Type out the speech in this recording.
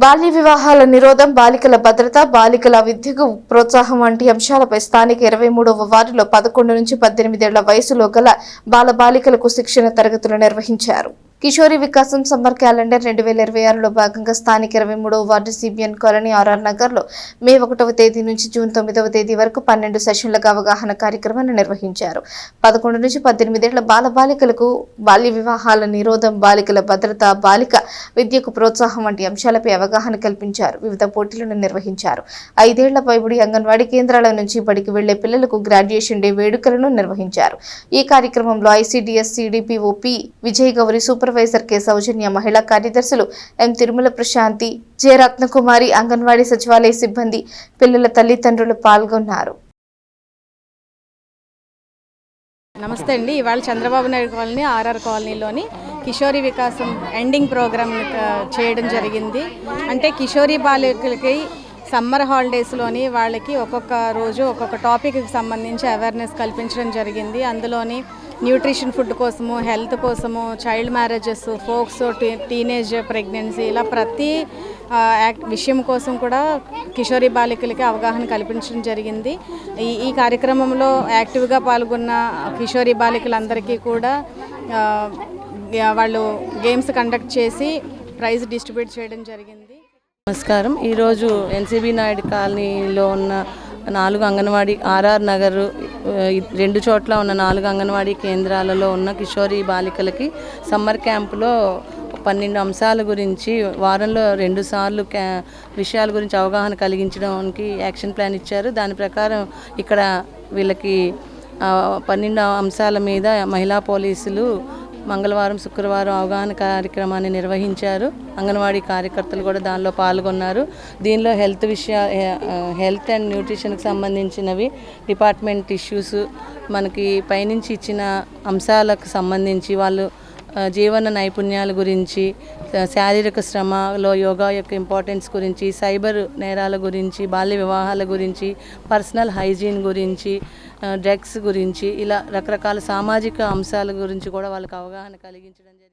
బాల్య వివాహాల నిరోధం, బాలికల భద్రత, బాలికల విద్యకు ప్రోత్సాహం వంటి అంశాలపై స్థానిక 23వ వార్డులో 11 నుంచి 18 ఏళ్ల వయసులో గల బాలబాలికలకు శిక్షణ తరగతులు నిర్వహించారు. కిషోరి వికాసం సమ్మర్ క్యాలెండర్ 2026లో భాగంగా స్థానిక 23వ వార్డు సిబిఎన్ కాలనీ ఆర్ఆర్ నగర్లో మే 1వ తేదీ నుంచి జూన్ 9వ తేదీ వరకు 12 సెషన్లుగా అవగాహన కార్యక్రమాన్ని నిర్వహించారు. 11 నుంచి 18 ఏళ్ల బాలబాలికలకు బాల్య వివాహాల నిరోధం, బాలికల భద్రత, బాలిక విద్యకు ప్రోత్సాహం వంటి అంశాలపై అవగాహన కల్పించారు. వివిధ పోటీలను నిర్వహించారు. 5 ఏళ్ల పైబడి అంగన్వాడీ కేంద్రాల నుంచి బడికి వెళ్లే పిల్లలకు గ్రాడ్యుయేషన్ డే వేడుకలను నిర్వహించారు. ఈ కార్యక్రమంలో ICDS CDPO P Vijay Gauri, supervisor K Soujanya, మహిళా కార్యదర్శులు ఎం తిరుమల ప్రశాంతి, జె రత్నకుమారి, అంగన్వాడీ సచివాలయ సిబ్బంది, పిల్లల తల్లిదండ్రులు పాల్గొన్నారు. నమస్తే అండి. ఇవాళ చంద్రబాబు నాయుడు కాలనీ ఆర్ఆర్ కాలనీలోని కిషోరి వికాసం ఎండింగ్ ప్రోగ్రామ్ చేయడం జరిగింది. అంటే కిషోరి బాలికలకి సమ్మర్ హాలిడేస్లోని వాళ్ళకి ఒక్కొక్క రోజు ఒక్కొక్క టాపిక్కి సంబంధించి అవేర్నెస్ కల్పించడం జరిగింది. అందులోని న్యూట్రిషన్ ఫుడ్ కోసము, హెల్త్ కోసము, చైల్డ్ మ్యారేజెస్, ఫోక్స్, టీనేజ్ ప్రెగ్నెన్సీ, ఇలా ప్రతి విషయం కోసం కూడా కిషోరి బాలికలకి అవగాహన కల్పించడం జరిగింది. ఈ కార్యక్రమంలో యాక్టివ్గా పాల్గొన్న కిషోరి బాలికలందరికీ కూడా వాళ్ళు గేమ్స్ కండక్ట్ చేసి ప్రైజ్ డిస్ట్రిబ్యూట్ చేయడం జరిగింది. నమస్కారం. ఈరోజు ఎన్సీబీ నాయుడు కాలనీలో ఉన్న 4 అంగన్వాడీ, ఆర్ఆర్ నగర్ 2 చోట్ల ఉన్న 4 అంగన్వాడీ కేంద్రాలలో ఉన్న కిషోరి బాలికలకి సమ్మర్ క్యాంపులో 12 అంశాల గురించి వారంలో 2 సార్లు విషయాల గురించి అవగాహన కలిగించడానికి యాక్షన్ ప్లాన్ ఇచ్చారు. దాని ప్రకారం ఇక్కడ వీళ్ళకి 12 అంశాల మీద మహిళా పోలీసులు మంగళవారం, శుక్రవారం అవగాహన కార్యక్రమాన్ని నిర్వహించారు. అంగన్వాడీ కార్యకర్తలు కూడా దానిలో పాల్గొన్నారు. దీనిలో హెల్త్ అండ్ న్యూట్రిషన్కి సంబంధించినవి, డిపార్ట్మెంట్ ఇష్యూస్, మనకి పైనుంచి ఇచ్చిన అంశాలకు సంబంధించి వాళ్ళు జీవన నైపుణ్యాల గురించి, శారీరక శ్రమలో యోగా యొక్క ఇంపార్టెన్స్ గురించి, సైబర్ నేరాల గురించి, బాల్య వివాహాల గురించి, పర్సనల్ హైజీన్ గురించి, డ్రగ్స్ గురించి, ఇలా రకరకాల సామాజిక అంశాల గురించి కూడా వాళ్ళకి అవగాహన కలిగించడం జరిగింది.